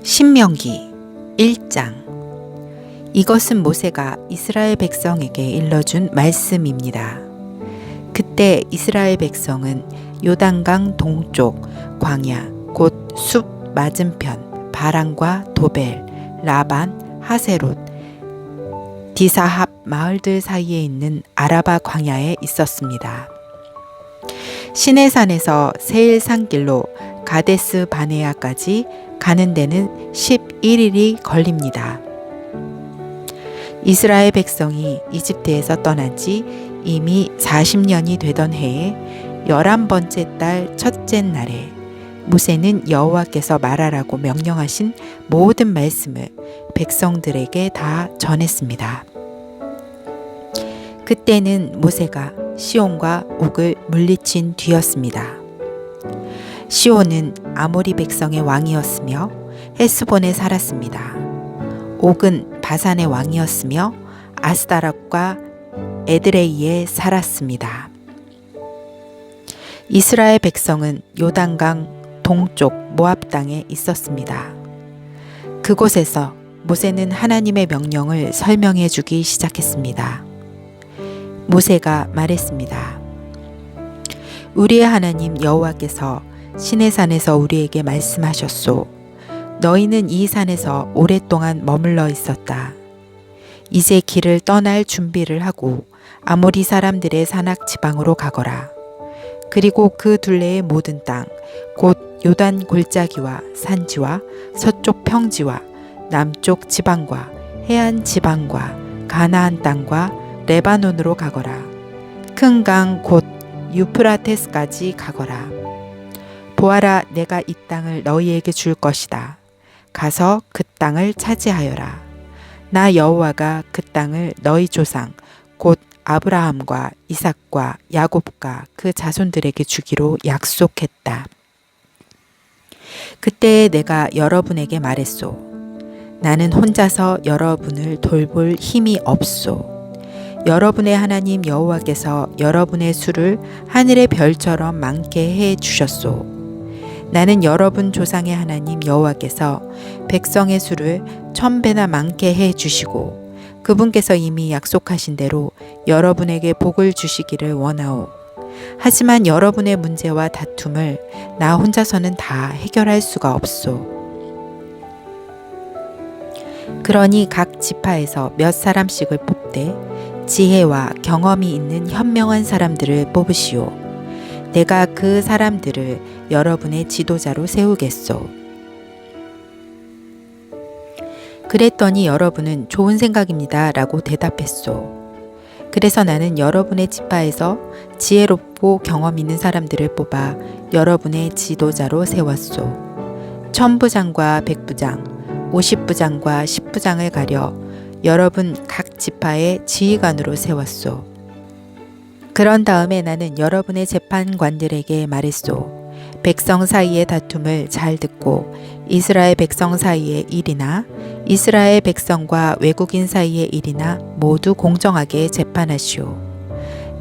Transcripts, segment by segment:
신명기 1장. 이것은 모세가 이스라엘 백성에게 일러준 말씀입니다. 그때 이스라엘 백성은 요단강 동쪽 광야 곧 숲 맞은편 바란과 도벨, 라반, 하세롯, 디사합 마을들 사이에 있는 아라바 광야에 있었습니다. 시내산에서 세일 산길로 가데스 바네아까지 가는 데는 11일이 걸립니다. 이스라엘 백성이 이집트에서 떠난 지 이미 40년이 되던 해에 11번째 달 첫째 날에 모세는 여호와께서 말하라고 명령하신 모든 말씀을 백성들에게 다 전했습니다. 그때는 모세가 시온과 옥을 물리친 뒤였습니다. 시온은 아모리 백성의 왕이었으며 헤스본에 살았습니다. 옥은 바산의 왕이었으며 아스다락과 에드레이에 살았습니다. 이스라엘 백성은 요단강 동쪽 모압 땅에 있었습니다. 그곳에서 모세는 하나님의 명령을 설명해 주기 시작했습니다. 모세가 말했습니다. 우리의 하나님 여호와께서 시내산에서 우리에게 말씀하셨소. 너희는 이 산에서 오랫동안 머물러 있었다. 이제 길을 떠날 준비를 하고 아모리 사람들의 산악 지방으로 가거라. 그리고 그 둘레의 모든 땅, 곧 요단 골짜기와 산지와 서쪽 평지와 남쪽 지방과 해안 지방과 가나안 땅과 레바논으로 가거라. 큰 강 곧 유프라테스까지 가거라. 보아라, 내가 이 땅을 너희에게 줄 것이다. 가서 그 땅을 차지하여라. 나 여호와가 그 땅을 너희 조상 곧 아브라함과 이삭과 야곱과 그 자손들에게 주기로 약속했다. 그때 내가 여러분에게 말했소. 나는 혼자서 여러분을 돌볼 힘이 없소. 여러분의 하나님 여호와께서 여러분의 수를 하늘의 별처럼 많게 해 주셨소. 나는 여러분 조상의 하나님 여호와께서 백성의 수를 1000배나 많게 해 주시고 그분께서 이미 약속하신 대로 여러분에게 복을 주시기를 원하오. 하지만 여러분의 문제와 다툼을 나 혼자서는 다 해결할 수가 없소. 그러니 각 지파에서 몇 사람씩을 뽑되 지혜와 경험이 있는 현명한 사람들을 뽑으시오. 내가 그 사람들을 여러분의 지도자로 세우겠소. 그랬더니 여러분은 좋은 생각입니다 라고 대답했소. 그래서 나는 여러분의 지파에서 지혜롭고 경험 있는 사람들을 뽑아 여러분의 지도자로 세웠소. 1000부장과 100부장, 50부장과 10부장을 가려 여러분 각 지파의 지휘관으로 세웠소. 그런 다음에 나는 여러분의 재판관들에게 말했소. 백성 사이의 다툼을 잘 듣고 이스라엘 백성 사이의 일이나 이스라엘 백성과 외국인 사이의 일이나 모두 공정하게 재판하시오.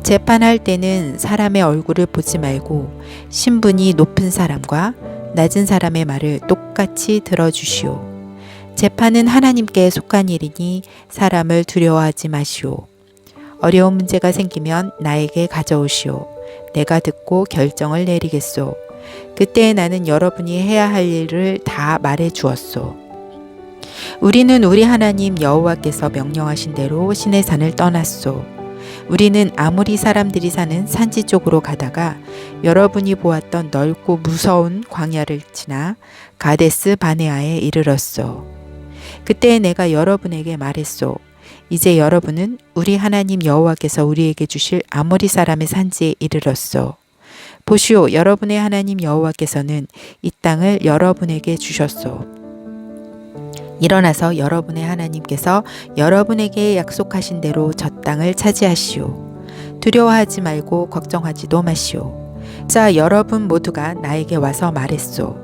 재판할 때는 사람의 얼굴을 보지 말고 신분이 높은 사람과 낮은 사람의 말을 똑같이 들어주시오. 재판은 하나님께 속한 일이니 사람을 두려워하지 마시오. 어려운 문제가 생기면 나에게 가져오시오. 내가 듣고 결정을 내리겠소. 그때 나는 여러분이 해야 할 일을 다 말해 주었소. 우리는 우리 하나님 여호와께서 명령하신 대로 시내산을 떠났소. 우리는 아모리 사람들이 사는 산지 쪽으로 가다가 여러분이 보았던 넓고 무서운 광야를 지나 가데스 바네아에 이르렀소. 그때 내가 여러분에게 말했소. 이제 여러분은 우리 하나님 여호와께서 우리에게 주실 아모리 사람의 산지에 이르렀소. 보시오, 여러분의 하나님 여호와께서는 이 땅을 여러분에게 주셨소. 일어나서 여러분의 하나님께서 여러분에게 약속하신 대로 저 땅을 차지하시오. 두려워하지 말고 걱정하지도 마시오. 자, 여러분 모두가 나에게 와서 말했소.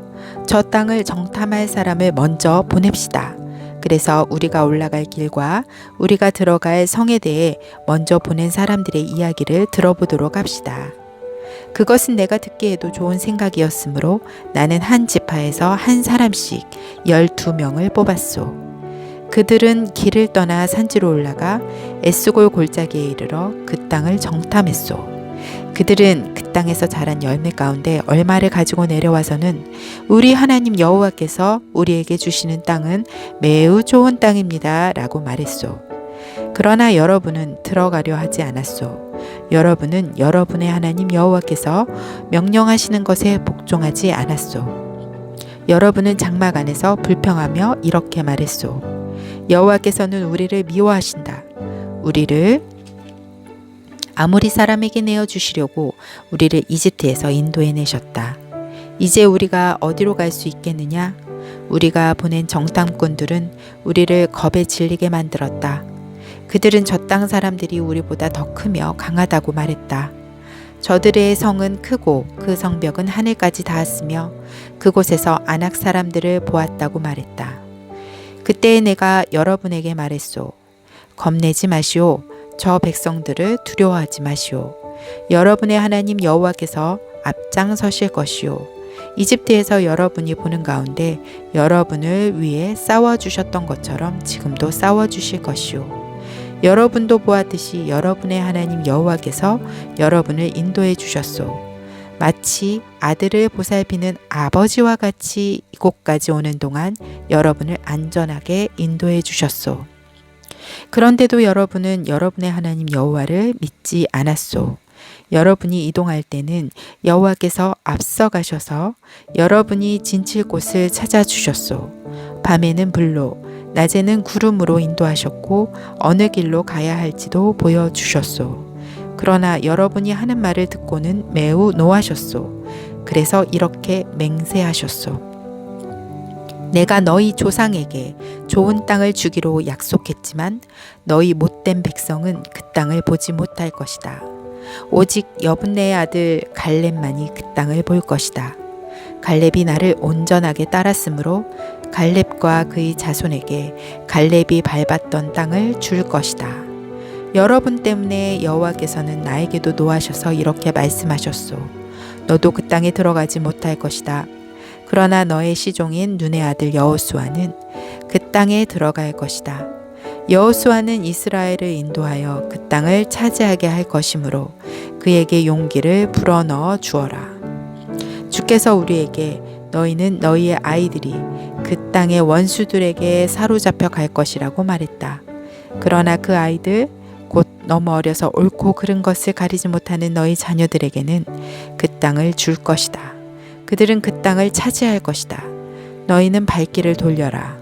저 땅을 정탐할 사람을 먼저 보냅시다. 그래서 우리가 올라갈 길과 우리가 들어갈 성에 대해 먼저 보낸 사람들의 이야기를 들어보도록 합시다. 그것은 내가 듣기에도 좋은 생각이었으므로 나는 한 지파에서 한 사람씩 12명을 뽑았소. 그들은 길을 떠나 산지로 올라가 에스골 골짜기에 이르러 그 땅을 정탐했소. 그들은 그 땅에서 자란 열매 가운데 얼마를 가지고 내려와서는 우리 하나님 여호와께서 우리에게 주시는 땅은 매우 좋은 땅입니다 라고 말했소. 그러나 여러분은 들어가려 하지 않았소. 여러분은 여러분의 하나님 여호와께서 명령하시는 것에 복종하지 않았소. 여러분은 장막 안에서 불평하며 이렇게 말했소. 여호와께서는 우리를 미워하신다. 우리를 아모리 사람에게 내어주시려고 우리를 이집트에서 인도해내셨다. 이제 우리가 어디로 갈 수 있겠느냐? 우리가 보낸 정탐꾼들은 우리를 겁에 질리게 만들었다. 그들은 저 땅 사람들이 우리보다 더 크며 강하다고 말했다. 저들의 성은 크고 그 성벽은 하늘까지 닿았으며 그곳에서 아낙 사람들을 보았다고 말했다. 그때에 내가 여러분에게 말했소. 겁내지 마시오. 저 백성들을 두려워하지 마시오. 여러분의 하나님 여호와께서 앞장서실 것이오. 이집트에서 여러분이 보는 가운데 여러분을 위해 싸워주셨던 것처럼 지금도 싸워주실 것이오. 여러분도 보았듯이 여러분의 하나님 여호와께서 여러분을 인도해 주셨소. 마치 아들을 보살피는 아버지와 같이 이곳까지 오는 동안 여러분을 안전하게 인도해 주셨소. 그런데도 여러분은 여러분의 하나님 여호와를 믿지 않았소. 여러분이 이동할 때는 여호와께서 앞서가셔서 여러분이 진칠 곳을 찾아주셨소. 밤에는 불로, 낮에는 구름으로 인도하셨고 어느 길로 가야 할지도 보여주셨소. 그러나 여러분이 하는 말을 듣고는 매우 노하셨소. 그래서 이렇게 맹세하셨소. 내가 너희 조상에게 좋은 땅을 주기로 약속했지만 너희 못된 백성은 그 땅을 보지 못할 것이다. 오직 여분네의 아들 갈렙만이 그 땅을 볼 것이다. 갈렙이 나를 온전하게 따랐으므로 갈렙과 그의 자손에게 갈렙이 밟았던 땅을 줄 것이다. 여러분 때문에 여호와께서는 나에게도 노하셔서 이렇게 말씀하셨소. 너도 그 땅에 들어가지 못할 것이다. 그러나 너의 시종인 눈의 아들 여호수아는 그 땅에 들어갈 것이다. 여호수아는 이스라엘을 인도하여 그 땅을 차지하게 할 것이므로 그에게 용기를 불어넣어 주어라. 주께서 우리에게 너희는 너희의 아이들이 그 땅의 원수들에게 사로잡혀 갈 것이라고 말했다. 그러나 그 아이들 곧 너무 어려서 옳고 그른 것을 가리지 못하는 너희 자녀들에게는 그 땅을 줄 것이다. 그들은 그 땅을 차지할 것이다. 너희는 발길을 돌려라.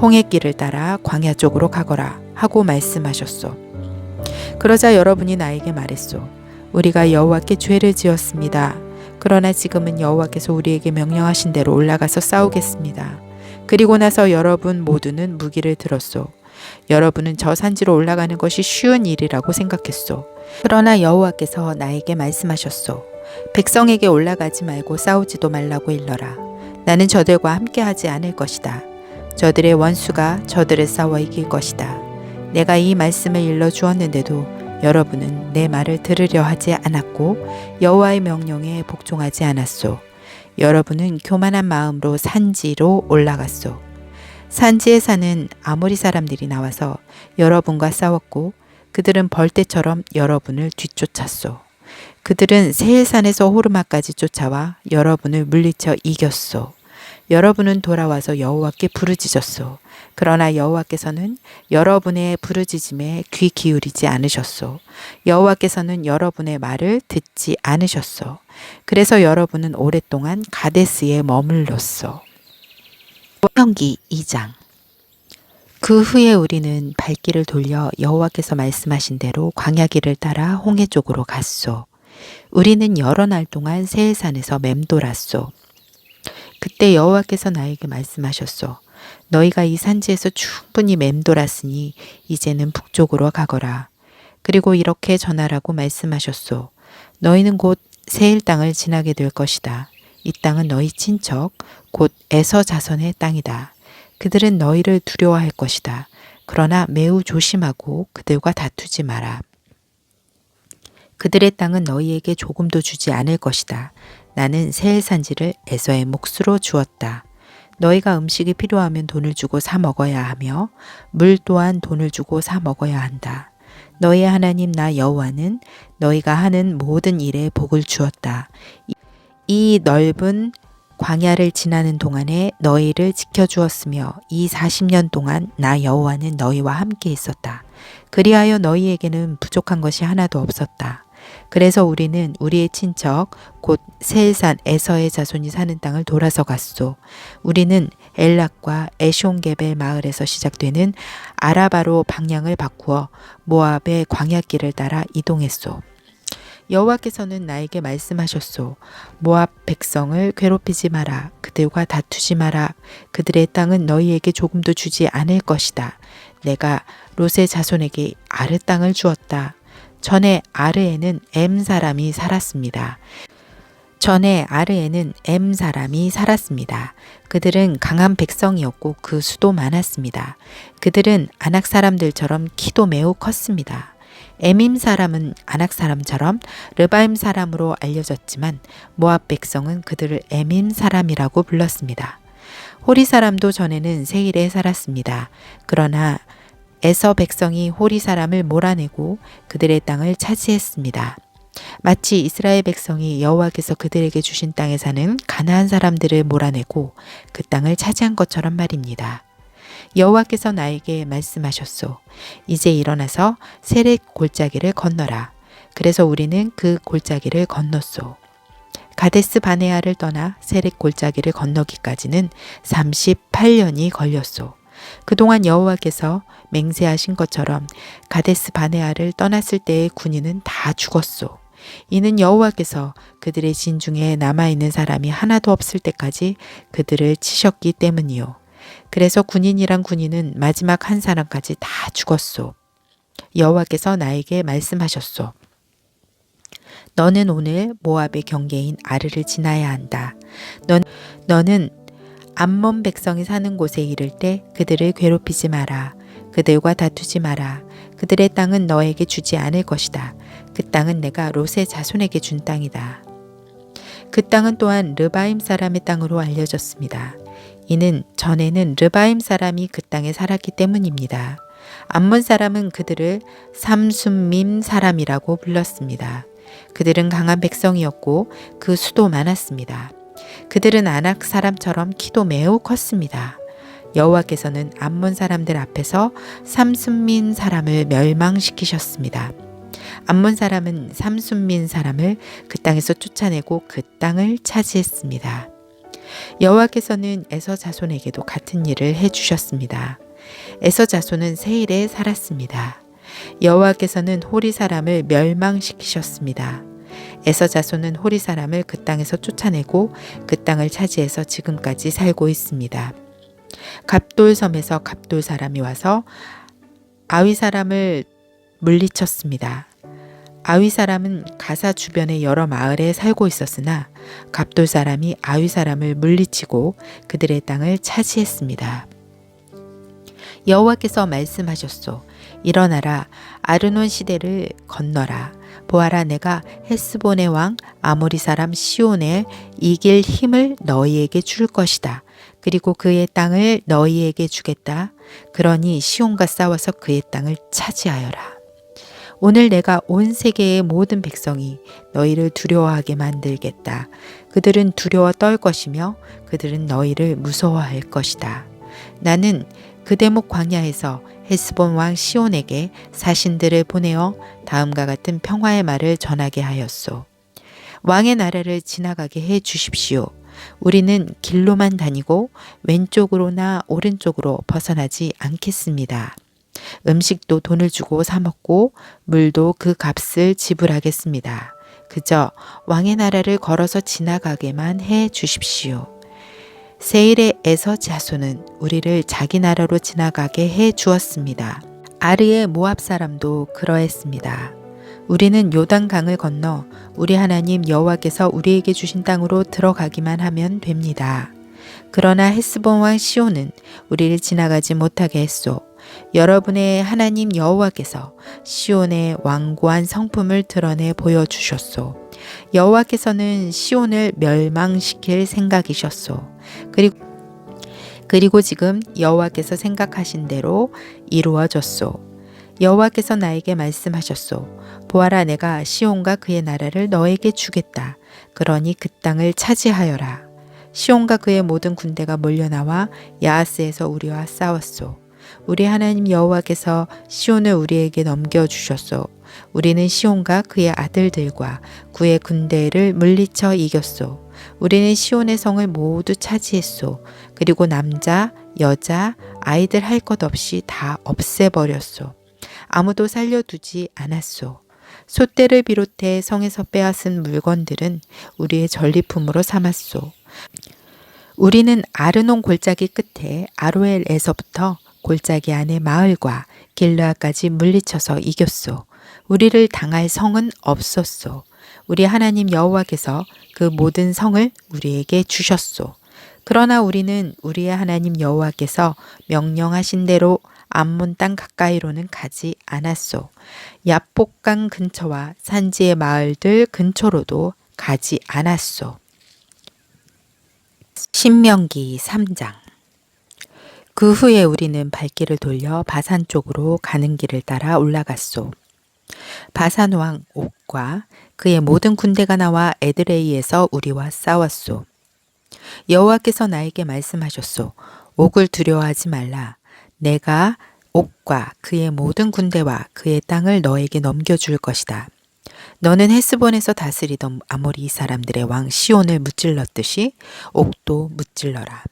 홍해길을 따라 광야 쪽으로 가거라 하고 말씀하셨소. 그러자 여러분이 나에게 말했소. 우리가 여호와께 죄를 지었습니다. 그러나 지금은 여호와께서 우리에게 명령하신 대로 올라가서 싸우겠습니다. 그리고 나서 여러분 모두는 무기를 들었소. 여러분은 저 산지로 올라가는 것이 쉬운 일이라고 생각했소. 그러나 여호와께서 나에게 말씀하셨소. 백성에게 올라가지 말고 싸우지도 말라고 일러라. 나는 저들과 함께하지 않을 것이다. 저들의 원수가 저들을 싸워 이길 것이다. 내가 이 말씀을 일러 주었는데도 여러분은 내 말을 들으려 하지 않았고 여호와의 명령에 복종하지 않았소. 여러분은 교만한 마음으로 산지로 올라갔소. 산지에 사는 아모리 사람들이 나와서 여러분과 싸웠고 그들은 벌떼처럼 여러분을 뒤쫓았소. 그들은 세일산에서 호르마까지 쫓아와 여러분을 물리쳐 이겼소. 여러분은 돌아와서 여호와께 부르짖었소. 그러나 여호와께서는 여러분의 부르짖음에 귀 기울이지 않으셨소. 여호와께서는 여러분의 말을 듣지 않으셨소. 그래서 여러분은 오랫동안 가데스에 머물렀소. 신명기 2장. 그 후에 우리는 발길을 돌려 여호와께서 말씀하신 대로 광야길을 따라 홍해 쪽으로 갔소. 우리는 여러 날 동안 세일산에서 맴돌았소. 그때 여호와께서 나에게 말씀하셨소. 너희가 이 산지에서 충분히 맴돌았으니 이제는 북쪽으로 가거라. 그리고 이렇게 전하라고 말씀하셨소. 너희는 곧 세일 땅을 지나게 될 것이다. 이 땅은 너희 친척 곧 에서 자손의 땅이다. 그들은 너희를 두려워할 것이다. 그러나 매우 조심하고 그들과 다투지 마라. 그들의 땅은 너희에게 조금도 주지 않을 것이다. 나는 세일 산지를 에서의 몫으로 주었다. 너희가 음식이 필요하면 돈을 주고 사 먹어야 하며 물 또한 돈을 주고 사 먹어야 한다. 너희의 하나님 나 여호와는 너희가 하는 모든 일에 복을 주었다. 이 넓은 광야를 지나는 동안에 너희를 지켜주었으며 이 40년 동안 나 여호와는 너희와 함께 있었다. 그리하여 너희에게는 부족한 것이 하나도 없었다. 그래서 우리는 우리의 친척 곧 세일산 에서의 자손이 사는 땅을 돌아서 갔소. 우리는 엘락과 에숑게벨 마을에서 시작되는 아라바로 방향을 바꾸어 모압의 광야길을 따라 이동했소. 여호와께서는 나에게 말씀하셨소. 모압 백성을 괴롭히지 마라. 그들과 다투지 마라. 그들의 땅은 너희에게 조금도 주지 않을 것이다. 내가 롯의 자손에게 아르 땅을 주었다. 전에 아르에는 엠 사람이 살았습니다. 그들은 강한 백성이었고 그 수도 많았습니다. 그들은 아낙 사람들처럼 키도 매우 컸습니다. 에밈 사람은 아낙 사람처럼 르바임 사람으로 알려졌지만 모압 백성은 그들을 에밈 사람이라고 불렀습니다. 호리 사람도 전에는 세일에 살았습니다. 그러나 에서 백성이 호리 사람을 몰아내고 그들의 땅을 차지했습니다. 마치 이스라엘 백성이 여호와께서 그들에게 주신 땅에 사는 가나안 사람들을 몰아내고 그 땅을 차지한 것처럼 말입니다. 여호와께서 나에게 말씀하셨소. 이제 일어나서 세렉 골짜기를 건너라. 그래서 우리는 그 골짜기를 건넜소. 가데스 바네아를 떠나 세렉 골짜기를 건너기까지는 38년이 걸렸소. 그동안 여호와께서 맹세하신 것처럼 가데스 바네아를 떠났을 때의 군인은 다 죽었소. 이는 여호와께서 그들의 진 중에 남아있는 사람이 하나도 없을 때까지 그들을 치셨기 때문이요. 그래서 군인이란 군인은 마지막 한 사람까지 다 죽었소. 여호와께서 나에게 말씀하셨소. 너는 오늘 모압의 경계인 아르를 지나야 한다. 너는 암몬 백성이 사는 곳에 이를 때 그들을 괴롭히지 마라. 그들과 다투지 마라. 그들의 땅은 너에게 주지 않을 것이다. 그 땅은 내가 롯의 자손에게 준 땅이다. 그 땅은 또한 르바임 사람의 땅으로 알려졌습니다. 이는 전에는 르바임 사람이 그 땅에 살았기 때문입니다. 암몬 사람은 그들을 삼순밈 사람이라고 불렀습니다. 그들은 강한 백성이었고 그 수도 많았습니다. 그들은 아낙 사람처럼 키도 매우 컸습니다. 여호와께서는 암몬 사람들 앞에서 삼순민 사람을 멸망시키셨습니다. 암몬 사람은 삼순민 사람을 그 땅에서 쫓아내고 그 땅을 차지했습니다. 여호와께서는 에서 자손에게도 같은 일을 해주셨습니다. 에서 자손은 세일에 살았습니다. 여호와께서는 호리 사람을 멸망시키셨습니다. 에서 자손은 호리 사람을 그 땅에서 쫓아내고 그 땅을 차지해서 지금까지 살고 있습니다. 갑돌섬에서 갑돌 사람이 와서 아위 사람을 물리쳤습니다. 아위 사람은 가사 주변의 여러 마을에 살고 있었으나 갑돌 사람이 아위 사람을 물리치고 그들의 땅을 차지했습니다. 여호와께서 말씀하셨소. 일어나라. 아르논 시대를 건너라. 보아라, 내가 헤스본의 왕 아모리 사람 시온에 이길 힘을 너희에게 줄 것이다. 그리고 그의 땅을 너희에게 주겠다. 그러니 시온과 싸워서 그의 땅을 차지하여라. 오늘 내가 온 세계의 모든 백성이 너희를 두려워하게 만들겠다. 그들은 두려워 떨 것이며 그들은 너희를 무서워할 것이다. 나는 그대목 광야에서 헤스본 왕 시온에게 사신들을 보내어 다음과 같은 평화의 말을 전하게 하였소. 왕의 나라를 지나가게 해 주십시오. 우리는 길로만 다니고 왼쪽으로나 오른쪽으로 벗어나지 않겠습니다. 음식도 돈을 주고 사 먹고 물도 그 값을 지불하겠습니다. 그저 왕의 나라를 걸어서 지나가게만 해 주십시오. 세일의 에서 자손은 우리를 자기 나라로 지나가게 해 주었습니다. 아르의 모압 사람도 그러했습니다. 우리는 요단강을 건너 우리 하나님 여호와께서 우리에게 주신 땅으로 들어가기만 하면 됩니다. 그러나 헤스본 왕 시온은 우리를 지나가지 못하게 했소. 여러분의 하나님 여호와께서 시온의 완고한 성품을 드러내 보여주셨소. 여호와께서는 시온을 멸망시킬 생각이셨소. 그리고 지금 여호와께서 생각하신 대로 이루어졌소. 여호와께서 나에게 말씀하셨소. 보아라, 내가 시온과 그의 나라를 너에게 주겠다. 그러니 그 땅을 차지하여라. 시온과 그의 모든 군대가 몰려나와 야하스에서 우리와 싸웠소. 우리 하나님 여호와께서 시온을 우리에게 넘겨주셨소. 우리는 시온과 그의 아들들과 그의 군대를 물리쳐 이겼소. 우리는 시온의 성을 모두 차지했소. 그리고 남자, 여자, 아이들 할 것 없이 다 없애버렸소. 아무도 살려두지 않았소. 솥대를 비롯해 성에서 빼앗은 물건들은 우리의 전리품으로 삼았소. 우리는 아르논 골짜기 끝에 아로엘에서부터 골짜기 안의 마을과 길르앗까지 물리쳐서 이겼소. 우리를 당할 성은 없었소. 우리 하나님 여호와께서 그 모든 성을 우리에게 주셨소. 그러나 우리는 우리의 하나님 여호와께서 명령하신 대로 암몬 땅 가까이로는 가지 않았소. 야복강 근처와 산지의 마을들 근처로도 가지 않았소. 신명기 3장. 그 후에 우리는 발길을 돌려 바산 쪽으로 가는 길을 따라 올라갔소. 바산 왕 옥과 그의 모든 군대가 나와 에드레이에서 우리와 싸웠소. 여호와께서 나에게 말씀하셨소. 옥을 두려워하지 말라. 내가 옥과 그의 모든 군대와 그의 땅을 너에게 넘겨줄 것이다. 너는 헤스본에서 다스리던 아모리 사람들의 왕 시온을 무찔렀듯이 옥도 무찔러라.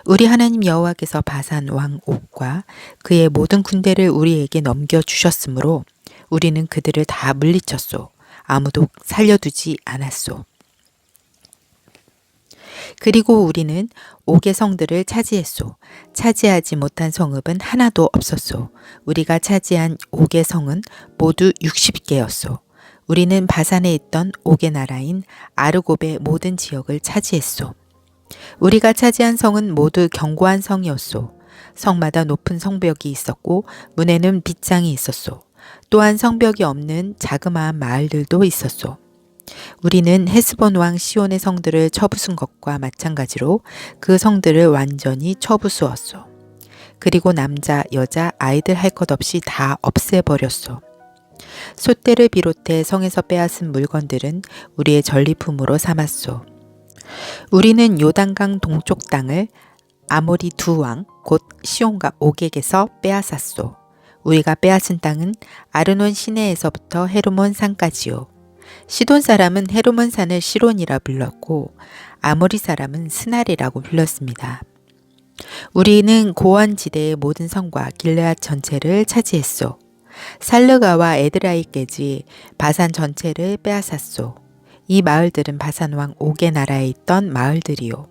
우리 하나님 여호와께서 바산 왕 옥과 그의 모든 군대를 우리에게 넘겨주셨으므로 우리는 그들을 다 물리쳤소. 아무도 살려두지 않았소. 그리고 우리는 옥의 성들을 차지했소. 차지하지 못한 성읍은 하나도 없었소. 우리가 차지한 옥의 성은 모두 60개였소. 우리는 바산에 있던 옥의 나라인 아르곱의 모든 지역을 차지했소. 우리가 차지한 성은 모두 견고한 성이었소. 성마다 높은 성벽이 있었고 문에는 빗장이 있었소. 또한 성벽이 없는 자그마한 마을들도 있었소. 우리는 헤스본 왕 시온의 성들을 쳐부순 것과 마찬가지로 그 성들을 완전히 쳐부수었소. 그리고 남자, 여자, 아이들 할 것 없이 다 없애버렸소. 솥대를 비롯해 성에서 빼앗은 물건들은 우리의 전리품으로 삼았소. 우리는 요단강 동쪽 땅을 아모리 두 왕, 곧 시온과 옥에게서 빼앗았소. 우리가 빼앗은 땅은 아르논 시내에서부터 헤르몬 산까지요. 시돈 사람은 헤르몬 산을 시론이라 불렀고 아모리 사람은 스날이라고 불렀습니다. 우리는 고원 지대의 모든 성과 길르앗 전체를 차지했소. 살르가와 에드라이까지 바산 전체를 빼앗았소. 이 마을들은 바산 왕 옥의 나라에 있던 마을들이요.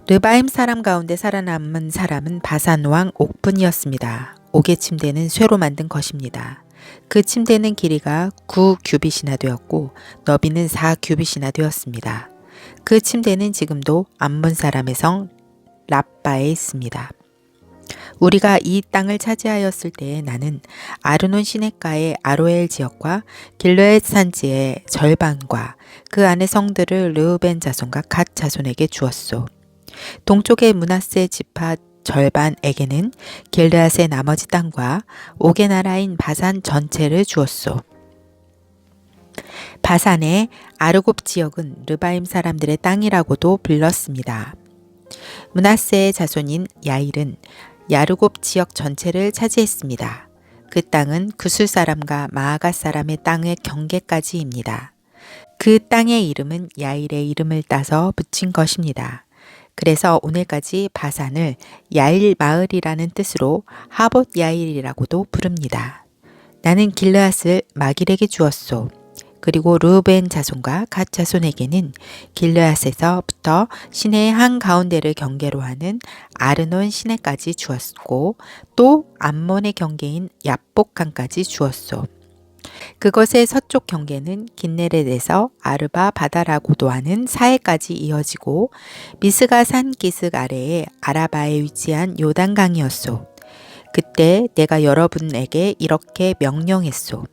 르바임 사람 가운데 살아남은 사람은 바산 왕 옥뿐이었습니다. 옥의 침대는 쇠로 만든 것입니다. 그 침대는 길이가 9규빗이나 되었고 너비는 4규빗이나 되었습니다. 그 침대는 지금도 암몬 사람의 성 랍바에 있습니다. 우리가 이 땅을 차지하였을 때에 나는 아르논 시냇가의 아로엘 지역과 길르앗 산지의 절반과 그 안의 성들을 르우벤 자손과 갓 자손에게 주었소. 동쪽의 므낫세 지파 절반에게는 길르앗의 나머지 땅과 옥의 나라인 바산 전체를 주었소. 바산의 아르곱 지역은 르바임 사람들의 땅이라고도 불렀습니다. 므낫세의 자손인 야일은 야르곱 지역 전체를 차지했습니다. 그 땅은 구술 사람과 마아갓 사람의 땅의 경계까지입니다. 그 땅의 이름은 야일의 이름을 따서 붙인 것입니다. 그래서 오늘까지 바산을 야일 마을이라는 뜻으로 하봇 야일이라고도 부릅니다. 나는 길르앗을 마길에게 주었소. 그리고 르우벤 자손과 갓 자손에게는 길르앗에서부터 시내의 한가운데를 경계로 하는 아르논 시내까지 주었고 또 암몬의 경계인 야복강까지 주었소. 그것의 서쪽 경계는 긴네렛에서 아르바 바다라고도 하는 사해까지 이어지고 미스가 산 기슭 아래에 아라바에 위치한 요단강이었소. 그때 내가 여러분에게 이렇게 명령했소.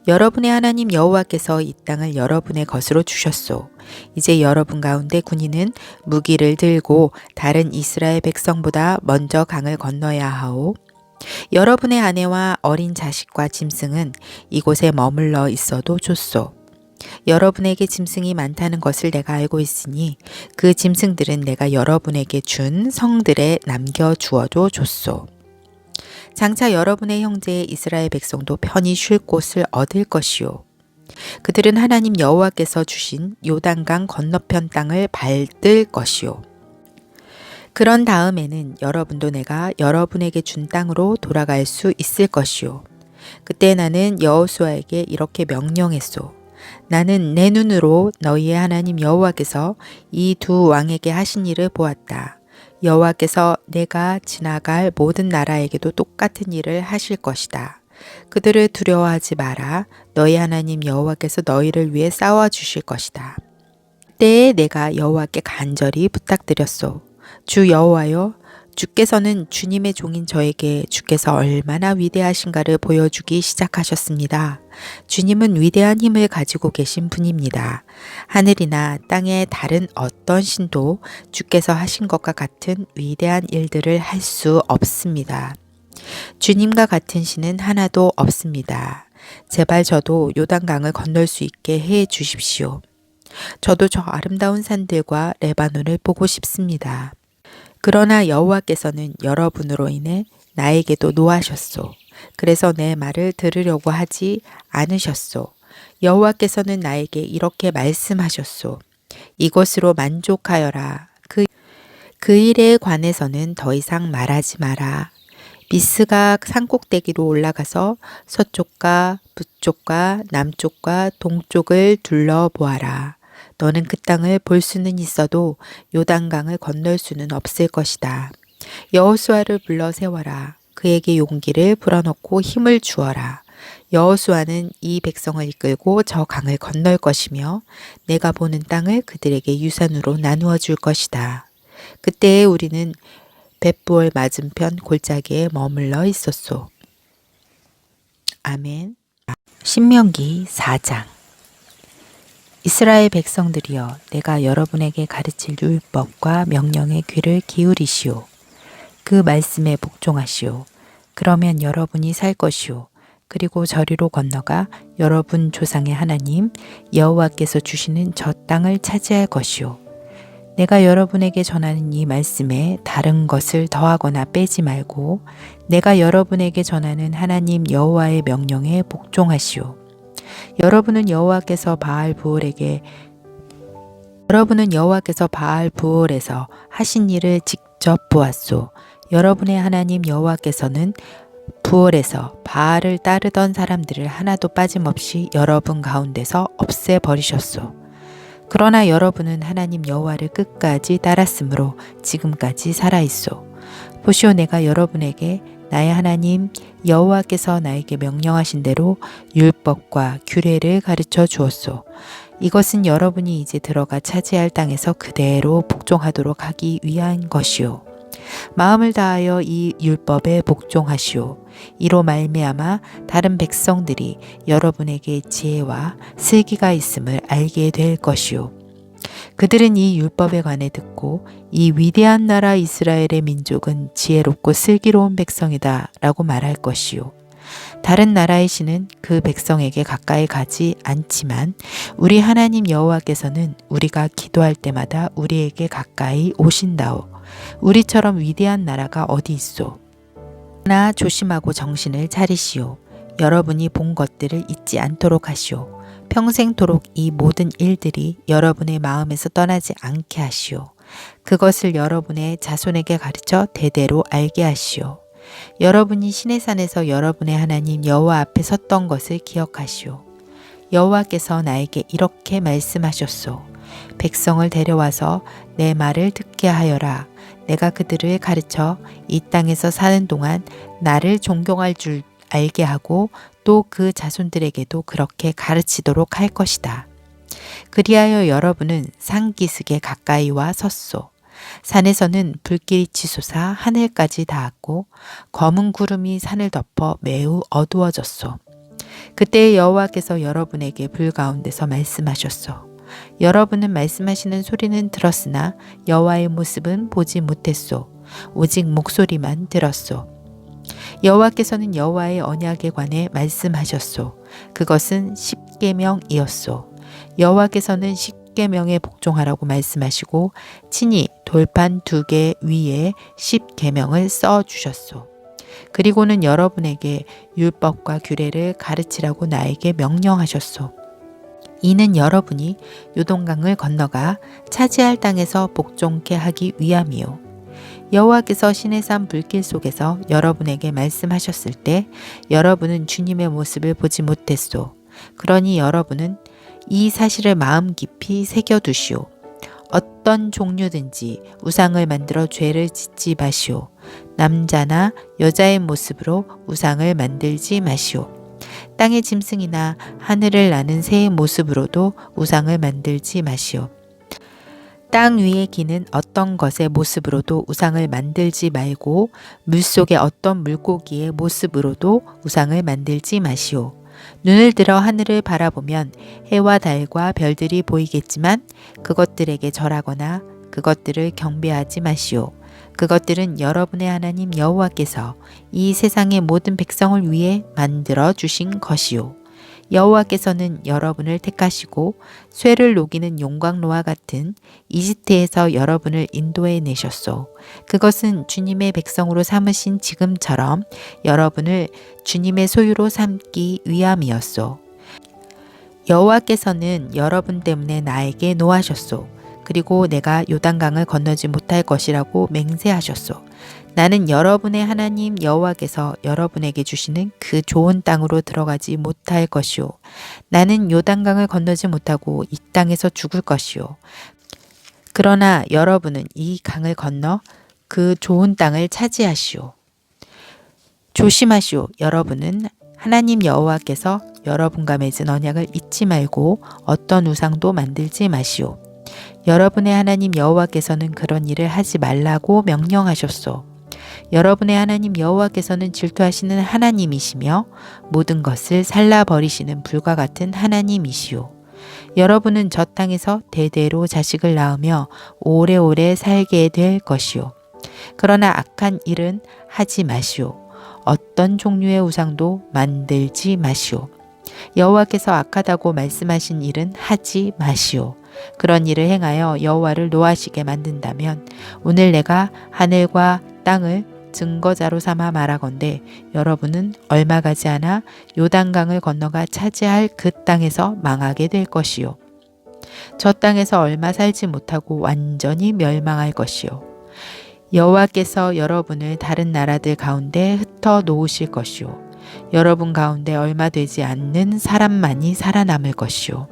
여러분의 하나님 여호와께서 이 땅을 여러분의 것으로 주셨소. 이제 여러분 가운데 군인은 무기를 들고 다른 이스라엘 백성보다 먼저 강을 건너야 하오. 여러분의 아내와 어린 자식과 짐승은 이곳에 머물러 있어도 좋소. 여러분에게 짐승이 많다는 것을 내가 알고 있으니 그 짐승들은 내가 여러분에게 준 성들에 남겨 주어도 좋소. 장차 여러분의 형제 이스라엘 백성도 편히 쉴 곳을 얻을 것이요. 그들은 하나님 여호와께서 주신 요단강 건너편 땅을 밟을 것이요. 그런 다음에는 여러분도 내가 여러분에게 준 땅으로 돌아갈 수 있을 것이요. 그때 나는 여호수아에게 이렇게 명령했소. 나는 내 눈으로 너희의 하나님 여호와께서 이 두 왕에게 하신 일을 보았다. 여호와께서 내가 지나갈 모든 나라에게도 똑같은 일을 하실 것이다. 그들을 두려워하지 마라. 너희 하나님 여호와께서 너희를 위해 싸워 주실 것이다. 그때에 내가 여호와께 간절히 부탁드렸소. 주 여호와여, 주께서는 주님의 종인 저에게 주께서 얼마나 위대하신가를 보여주기 시작하셨습니다. 주님은 위대한 힘을 가지고 계신 분입니다. 하늘이나 땅의 다른 어떤 신도 주께서 하신 것과 같은 위대한 일들을 할 수 없습니다. 주님과 같은 신은 하나도 없습니다. 제발 저도 요단강을 건널 수 있게 해 주십시오. 저도 저 아름다운 산들과 레바논을 보고 싶습니다. 그러나 여호와께서는 여러분으로 인해 나에게도 노하셨소. 그래서 내 말을 들으려고 하지 않으셨소. 여호와께서는 나에게 이렇게 말씀하셨소. 이것으로 만족하여라. 그 일에 관해서는 더 이상 말하지 마라. 미스가 산꼭대기로 올라가서 서쪽과 북쪽과 남쪽과 동쪽을 둘러보아라. 너는 그 땅을 볼 수는 있어도 요단강을 건널 수는 없을 것이다. 여호수아를 불러 세워라. 그에게 용기를 불어넣고 힘을 주어라. 여호수아는 이 백성을 이끌고 저 강을 건널 것이며 내가 보는 땅을 그들에게 유산으로 나누어 줄 것이다. 그때에 우리는 벳부엘 맞은편 골짜기에 머물러 있었소. 아멘. 신명기 4장. 이스라엘 백성들이여, 내가 여러분에게 가르칠 율법과 명령의 귀를 기울이시오. 그 말씀에 복종하시오. 그러면 여러분이 살 것이오. 그리고 저리로 건너가 여러분 조상의 하나님 여호와께서 주시는 저 땅을 차지할 것이오. 내가 여러분에게 전하는 이 말씀에 다른 것을 더하거나 빼지 말고 내가 여러분에게 전하는 하나님 여호와의 명령에 복종하시오. 여러분은 여호와께서 바알 부올에서 하신 일을 직접 보았소. 여러분의 하나님 여호와께서는 부올에서 바알을 따르던 사람들을 하나도 빠짐없이 여러분 가운데서 없애버리셨소. 그러나 여러분은 하나님 여호와를 끝까지 따랐으므로 지금까지 살아있소. 보시오, 내가 여러분에게 나의 하나님 여호와께서 나에게 명령하신 대로 율법과 규례를 가르쳐 주었소. 이것은 여러분이 이제 들어가 차지할 땅에서 그대로 복종하도록 하기 위한 것이요. 마음을 다하여 이 율법에 복종하시오. 이로 말미암아 다른 백성들이 여러분에게 지혜와 슬기가 있음을 알게 될 것이오. 그들은 이 율법에 관해 듣고 이 위대한 나라 이스라엘의 민족은 지혜롭고 슬기로운 백성이다 라고 말할 것이요. 다른 나라의 신은 그 백성에게 가까이 가지 않지만 우리 하나님 여호와께서는 우리가 기도할 때마다 우리에게 가까이 오신다오. 우리처럼 위대한 나라가 어디 있소. 그러나 조심하고 정신을 차리시오. 여러분이 본 것들을 잊지 않도록 하시오. 평생토록 이 모든 일들이 여러분의 마음에서 떠나지 않게 하시오. 그것을 여러분의 자손에게 가르쳐 대대로 알게 하시오. 여러분이 시내산에서 여러분의 하나님 여호와 앞에 섰던 것을 기억하시오. 여호와께서 나에게 이렇게 말씀하셨소. 백성을 데려와서 내 말을 듣게 하여라. 내가 그들을 가르쳐 이 땅에서 사는 동안 나를 존경할 줄 알게 하고 또 그 자손들에게도 그렇게 가르치도록 할 것이다. 그리하여 여러분은 산기슭에 가까이 와 섰소. 산에서는 불길이 치솟아 하늘까지 닿았고 검은 구름이 산을 덮어 매우 어두워졌소. 그때 여호와께서 여러분에게 불 가운데서 말씀하셨소. 여러분은 말씀하시는 소리는 들었으나 여호와의 모습은 보지 못했소. 오직 목소리만 들었소. 여호와께서는 여호와의 언약에 관해 말씀하셨소. 그것은 십계명이었소. 여호와께서는 십계명에 복종하라고 말씀하시고 친히 돌판 2개 위에 십계명을 써 주셨소. 그리고는 여러분에게 율법과 규례를 가르치라고 나에게 명령하셨소. 이는 여러분이 요동강을 건너가 차지할 땅에서 복종케 하기 위함이요. 여호와께서 시내산 불길 속에서 여러분에게 말씀하셨을 때 여러분은 주님의 모습을 보지 못했소. 그러니 여러분은 이 사실을 마음 깊이 새겨두시오. 어떤 종류든지 우상을 만들어 죄를 짓지 마시오. 남자나 여자의 모습으로 우상을 만들지 마시오. 땅의 짐승이나 하늘을 나는 새의 모습으로도 우상을 만들지 마시오. 땅 위에 기는 어떤 것의 모습으로도 우상을 만들지 말고 물속의 어떤 물고기의 모습으로도 우상을 만들지 마시오. 눈을 들어 하늘을 바라보면 해와 달과 별들이 보이겠지만 그것들에게 절하거나 그것들을 경배하지 마시오. 그것들은 여러분의 하나님 여호와께서 이 세상의 모든 백성을 위해 만들어 주신 것이요. 여호와께서는 여러분을 택하시고 쇠를 녹이는 용광로와 같은 이집트에서 여러분을 인도해 내셨소. 그것은 주님의 백성으로 삼으신 지금처럼 여러분을 주님의 소유로 삼기 위함이었소. 여호와께서는 여러분 때문에 나에게 노하셨소. 그리고 내가 요단강을 건너지 못할 것이라고 맹세하셨소. 나는 여러분의 하나님 여호와께서 여러분에게 주시는 그 좋은 땅으로 들어가지 못할 것이요. 나는 요단강을 건너지 못하고 이 땅에서 죽을 것이요. 그러나 여러분은 이 강을 건너 그 좋은 땅을 차지하시오. 조심하시오. 여러분은 하나님 여호와께서 여러분과 맺은 언약을 잊지 말고 어떤 우상도 만들지 마시오. 여러분의 하나님 여호와께서는 그런 일을 하지 말라고 명령하셨소. 여러분의 하나님 여호와께서는 질투하시는 하나님이시며 모든 것을 살라버리시는 불과 같은 하나님이시오. 여러분은 저 땅에서 대대로 자식을 낳으며 오래오래 살게 될 것이오. 그러나 악한 일은 하지 마시오. 어떤 종류의 우상도 만들지 마시오. 여호와께서 악하다고 말씀하신 일은 하지 마시오. 그런 일을 행하여 여호와를 노하시게 만든다면 오늘 내가 하늘과 땅을 증거자로 삼아 말하건대 여러분은 얼마 가지 않아 요단강을 건너가 차지할 그 땅에서 망하게 될 것이요. 저 땅에서 얼마 살지 못하고 완전히 멸망할 것이요. 여호와께서 여러분을 다른 나라들 가운데 흩어 놓으실 것이요. 여러분 가운데 얼마 되지 않는 사람만이 살아남을 것이요.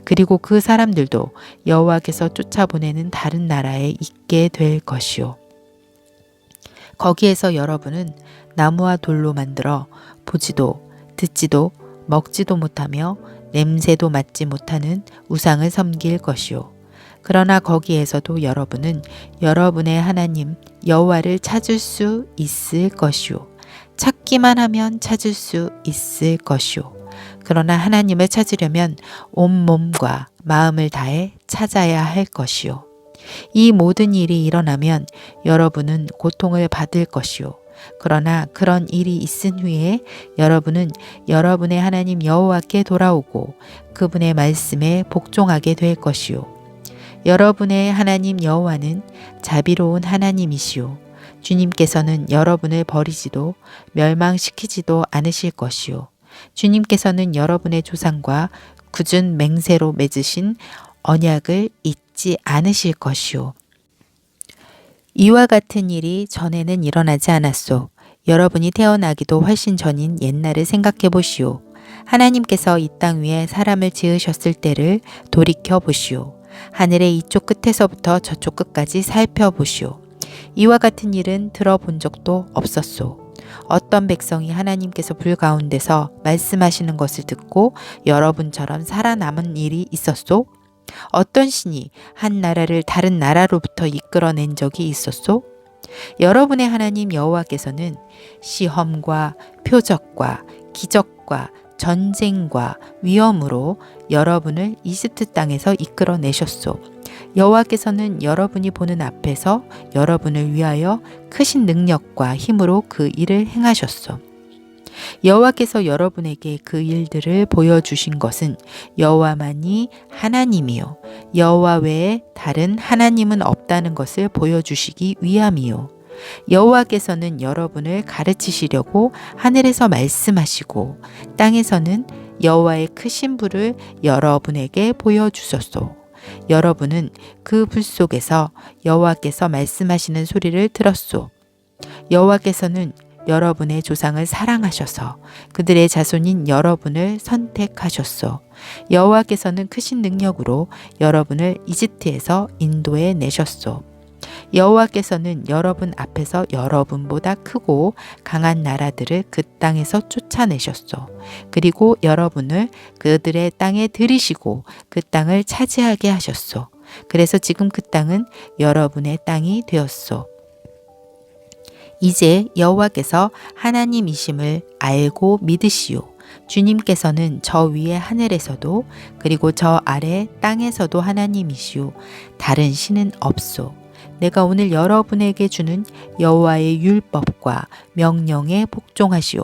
그리고 그 사람들도 여호와께서 쫓아보내는 다른 나라에 있게 될 것이요. 거기에서 여러분은 나무와 돌로 만들어 보지도 듣지도 먹지도 못하며 냄새도 맡지 못하는 우상을 섬길 것이요. 그러나 거기에서도 여러분은 여러분의 하나님 여호와를 찾을 수 있을 것이요. 찾기만 하면 찾을 수 있을 것이요. 그러나 하나님을 찾으려면 온몸과 마음을 다해 찾아야 할 것이요. 이 모든 일이 일어나면 여러분은 고통을 받을 것이요. 그러나 그런 일이 있은 후에 여러분은 여러분의 하나님 여호와께 돌아오고 그분의 말씀에 복종하게 될 것이요. 여러분의 하나님 여호와는 자비로운 하나님이시요. 주님께서는 여러분을 버리지도 멸망시키지도 않으실 것이요. 주님께서는 여러분의 조상과 굳은 맹세로 맺으신 언약을 잊지 않으실 것이요. 이와 같은 일이 전에는 일어나지 않았소. 여러분이 태어나기도 훨씬 전인 옛날을 생각해 보시오. 하나님께서 이 땅 위에 사람을 지으셨을 때를 돌이켜 보시오. 하늘의 이쪽 끝에서부터 저쪽 끝까지 살펴보시오. 이와 같은 일은 들어본 적도 없었소. 어떤 백성이 하나님께서 불 가운데서 말씀하시는 것을 듣고 여러분처럼 살아남은 일이 있었소? 어떤 신이 한 나라를 다른 나라로부터 이끌어낸 적이 있었소? 여러분의 하나님 여호와께서는 시험과 표적과 기적과 전쟁과 위험으로 여러분을 이집트 땅에서 이끌어내셨소. 여호와께서는 여러분이 보는 앞에서 여러분을 위하여 크신 능력과 힘으로 그 일을 행하셨소. 여호와께서 여러분에게 그 일들을 보여주신 것은 여호와만이 하나님이요 여호와 외에 다른 하나님은 없다는 것을 보여주시기 위함이요. 여호와께서는 여러분을 가르치시려고 하늘에서 말씀하시고 땅에서는 여호와의 크신 불을 여러분에게 보여주셨소. 여러분은 그 불 속에서 여호와께서 말씀하시는 소리를 들었소. 여호와께서는 여러분의 조상을 사랑하셔서 그들의 자손인 여러분을 선택하셨소. 여호와께서는 크신 능력으로 여러분을 이집트에서 인도해 내셨소. 여호와께서는 여러분 앞에서 여러분보다 크고 강한 나라들을 그 땅에서 쫓아내셨소. 그리고 여러분을 그들의 땅에 들이시고 그 땅을 차지하게 하셨소. 그래서 지금 그 땅은 여러분의 땅이 되었소. 이제 여호와께서 하나님이심을 알고 믿으시오. 주님께서는 저 위에 하늘에서도 그리고 저 아래 땅에서도 하나님이시오. 다른 신은 없소. 내가 오늘 여러분에게 주는 여호와의 율법과 명령에 복종하시오.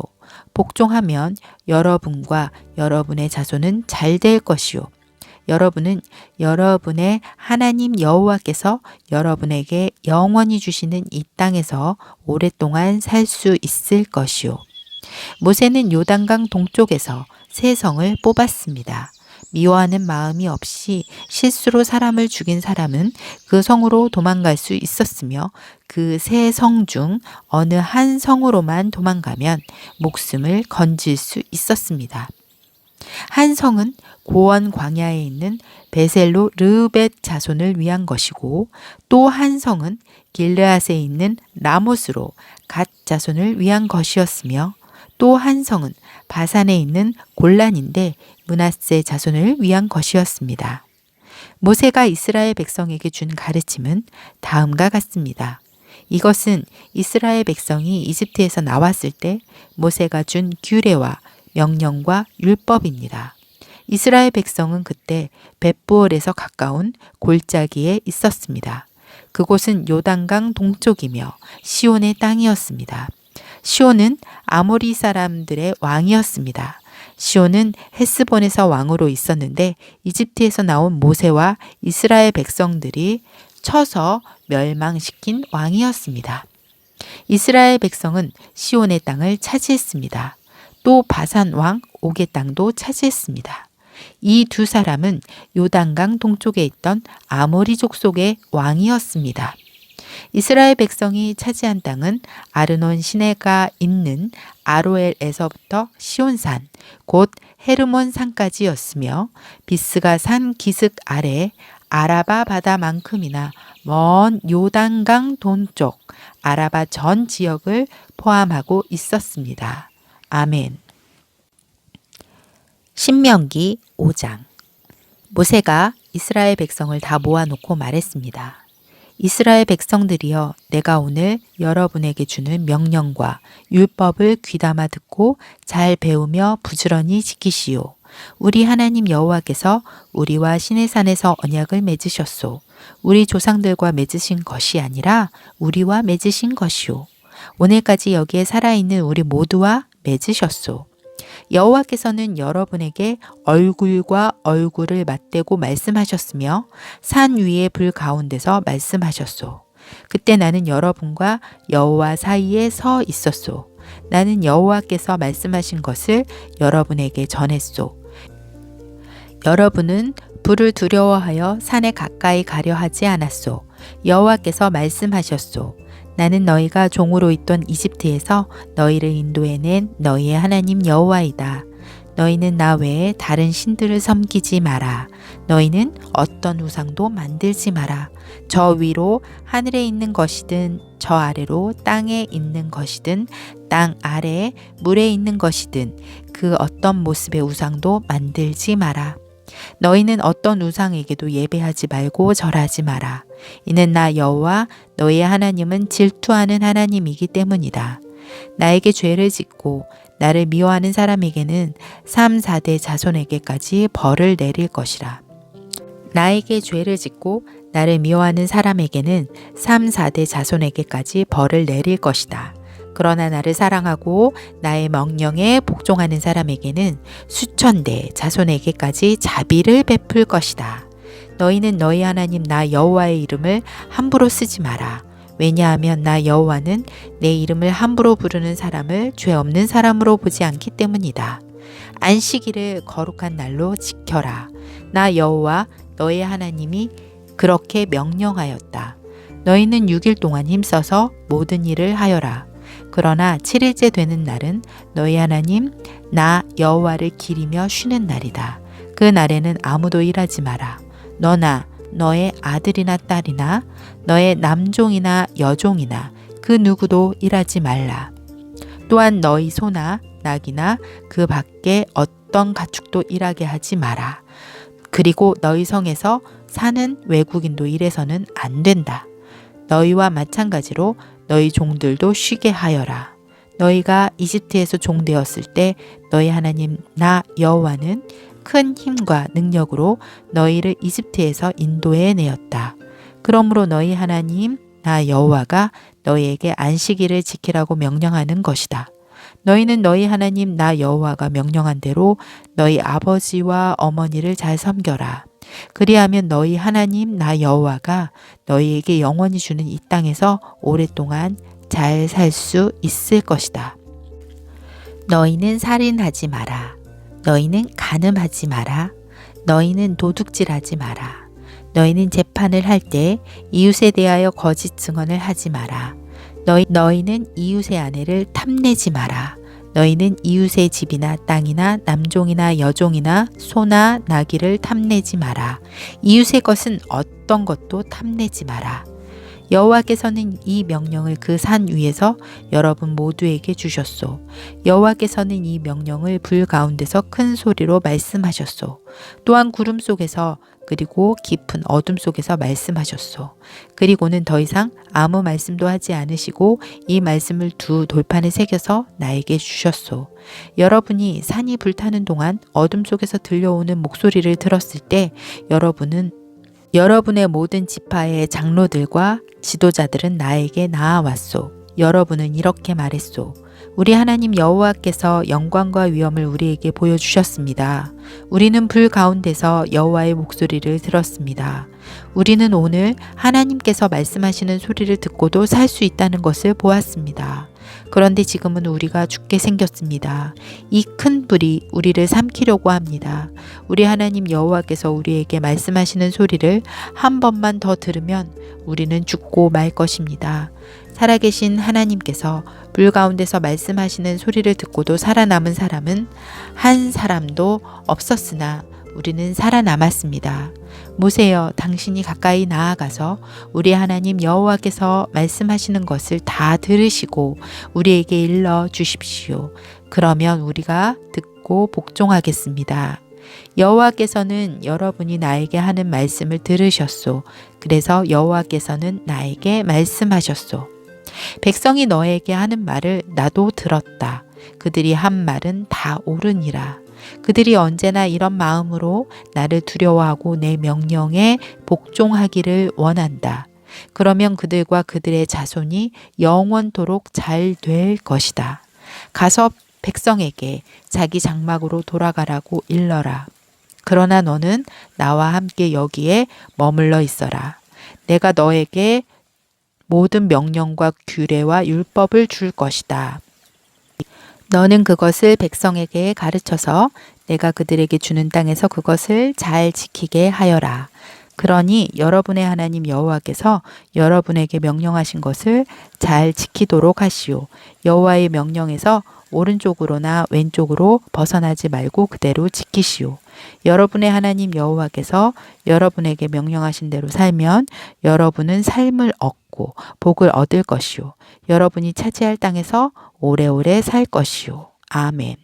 복종하면 여러분과 여러분의 자손은 잘 될 것이오. 여러분은 여러분의 하나님 여호와께서 여러분에게 영원히 주시는 이 땅에서 오랫동안 살 수 있을 것이오. 모세는 요단강 동쪽에서 세 성을 뽑았습니다. 미워하는 마음이 없이 실수로 사람을 죽인 사람은 그 성으로 도망갈 수 있었으며 그 세 성 중 어느 한 성으로만 도망가면 목숨을 건질 수 있었습니다. 한 성은 고원 광야에 있는 베셀로 르흐벳 자손을 위한 것이고 또 한 성은 길르앗에 있는 라못으로 갓 자손을 위한 것이었으며 또 한 성은 바산에 있는 골란인데 므낫세 자손을 위한 것이었습니다. 모세가 이스라엘 백성에게 준 가르침은 다음과 같습니다. 이것은 이스라엘 백성이 이집트에서 나왔을 때 모세가 준 규례와 명령과 율법입니다. 이스라엘 백성은 그때 벳부엘에서 가까운 골짜기에 있었습니다. 그곳은 요단강 동쪽이며 시온의 땅이었습니다. 시온은 아모리 사람들의 왕이었습니다. 시온은 헤스본에서 왕으로 있었는데 이집트에서 나온 모세와 이스라엘 백성들이 쳐서 멸망시킨 왕이었습니다. 이스라엘 백성은 시온의 땅을 차지했습니다. 또 바산 왕 옥의 땅도 차지했습니다. 이 두 사람은 요단강 동쪽에 있던 아모리 족속의 왕이었습니다. 이스라엘 백성이 차지한 땅은 아르논 시내가 있는 아로엘에서부터 시온산, 곧 헤르몬 산까지였으며 비스가 산 기슭 아래 아라바 바다만큼이나 먼 요단강 동쪽 아라바 전 지역을 포함하고 있었습니다. 아멘. 신명기 5장. 모세가 이스라엘 백성을 다 모아놓고 말했습니다. 이스라엘 백성들이여, 내가 오늘 여러분에게 주는 명령과 율법을 귀담아 듣고 잘 배우며 부지런히 지키시오. 우리 하나님 여호와께서 우리와 시내산에서 언약을 맺으셨소. 우리 조상들과 맺으신 것이 아니라 우리와 맺으신 것이오. 오늘까지 여기에 살아있는 우리 모두와 맺으셨소. 여호와께서는 여러분에게 얼굴과 얼굴을 맞대고 말씀하셨으며 산 위의 불 가운데서 말씀하셨소. 그때 나는 여러분과 여호와 사이에 서 있었소. 나는 여호와께서 말씀하신 것을 여러분에게 전했소. 여러분은 불을 두려워하여 산에 가까이 가려 하지 않았소. 여호와께서 말씀하셨소. 나는 너희가 종으로 있던 이집트에서 너희를 인도해낸 너희의 하나님 여호와이다. 너희는 나 외에 다른 신들을 섬기지 마라. 너희는 어떤 우상도 만들지 마라. 저 위로 하늘에 있는 것이든 저 아래로 땅에 있는 것이든 땅 아래 물에 있는 것이든 그 어떤 모습의 우상도 만들지 마라. 너희는 어떤 우상에게도 예배하지 말고 절하지 마라. 이는 나 여호와 너희의 하나님은 질투하는 하나님이기 때문이다. 나에게 죄를 짓고 나를 미워하는 사람에게는 3, 4대 자손에게까지 벌을 내릴 것이라. 나에게 죄를 짓고 나를 미워하는 사람에게는 3, 4대 자손에게까지 벌을 내릴 것이다. 그러나 나를 사랑하고 나의 명령에 복종하는 사람에게는 수천 대 자손에게까지 자비를 베풀 것이다. 너희는 너희 하나님 나 여호와의 이름을 함부로 쓰지 마라. 왜냐하면 나 여호와는 내 이름을 함부로 부르는 사람을 죄 없는 사람으로 보지 않기 때문이다. 안식일을 거룩한 날로 지켜라. 나 여호와 너의 하나님이 그렇게 명령하였다. 너희는 6일 동안 힘써서 모든 일을 하여라. 그러나 7일째 되는 날은 너희 하나님 나 여호와를 기리며 쉬는 날이다. 그 날에는 아무도 일하지 마라. 너나 너의 아들이나 딸이나 너의 남종이나 여종이나 그 누구도 일하지 말라. 또한 너희 소나 낙이나 그 밖에 어떤 가축도 일하게 하지 마라. 그리고 너희 성에서 사는 외국인도 일해서는 안 된다. 너희와 마찬가지로 너희 종들도 쉬게 하여라. 너희가 이집트에서 종되었을 때 너희 하나님 나 여호와는 큰 힘과 능력으로 너희를 이집트에서 인도해 내었다. 그러므로 너희 하나님 나 여호와가 너희에게 안식일을 지키라고 명령하는 것이다. 너희는 너희 하나님 나 여호와가 명령한 대로 너희 아버지와 어머니를 잘 섬겨라. 그리하면 너희 하나님 나 여호와가 너희에게 영원히 주는 이 땅에서 오랫동안 잘 살 수 있을 것이다. 너희는 살인하지 마라. 너희는 간음하지 마라. 너희는 도둑질하지 마라. 너희는 재판을 할 때 이웃에 대하여 거짓 증언을 하지 마라. 너희는 이웃의 아내를 탐내지 마라. 너희는 이웃의 집이나 땅이나 남종이나 여종이나 소나 나귀를 탐내지 마라. 이웃의 것은 어떤 것도 탐내지 마라. 여호와께서는 이 명령을 그 산 위에서 여러분 모두에게 주셨소. 여호와께서는 이 명령을 불 가운데서 큰 소리로 말씀하셨소. 또한 구름 속에서 그리고 깊은 어둠 속에서 말씀하셨소. 그리고는 더 이상 아무 말씀도 하지 않으시고 이 말씀을 두 돌판에 새겨서 나에게 주셨소. 여러분이 산이 불타는 동안 어둠 속에서 들려오는 목소리를 들었을 때 여러분의 모든 지파의 장로들과 지도자들은 나에게 나아왔소. 여러분은 이렇게 말했소. 우리 하나님 여호와께서 영광과 위엄을 우리에게 보여주셨습니다. 우리는 불 가운데서 여호와의 목소리를 들었습니다. 우리는 오늘 하나님께서 말씀하시는 소리를 듣고도 살 수 있다는 것을 보았습니다. 그런데 지금은 우리가 죽게 생겼습니다. 이 큰 불이 우리를 삼키려고 합니다. 우리 하나님 여호와께서 우리에게 말씀하시는 소리를 한 번만 더 들으면 우리는 죽고 말 것입니다. 살아계신 하나님께서 불 가운데서 말씀하시는 소리를 듣고도 살아남은 사람은 한 사람도 없었으나 우리는 살아남았습니다. 모세여, 당신이 가까이 나아가서 우리 하나님 여호와께서 말씀하시는 것을 다 들으시고 우리에게 일러 주십시오. 그러면 우리가 듣고 복종하겠습니다. 여호와께서는 여러분이 나에게 하는 말씀을 들으셨소. 그래서 여호와께서는 나에게 말씀하셨소. 백성이 너에게 하는 말을 나도 들었다. 그들이 한 말은 다 옳으니라. 그들이 언제나 이런 마음으로 나를 두려워하고 내 명령에 복종하기를 원한다. 그러면 그들과 그들의 자손이 영원토록 잘 될 것이다. 가서 백성에게 자기 장막으로 돌아가라고 일러라. 그러나 너는 나와 함께 여기에 머물러 있어라. 내가 너에게 모든 명령과 규례와 율법을 줄 것이다. 너는 그것을 백성에게 가르쳐서 내가 그들에게 주는 땅에서 그것을 잘 지키게 하여라. 그러니 여러분의 하나님 여호와께서 여러분에게 명령하신 것을 잘 지키도록 하시오. 여호와의 명령에서 오른쪽으로나 왼쪽으로 벗어나지 말고 그대로 지키시오. 여러분의 하나님 여호와께서 여러분에게 명령하신 대로 살면 여러분은 삶을 얻고 받고 복을 얻을 것이요. 여러분이 차지할 땅에서 오래오래 살 것이요. 아멘.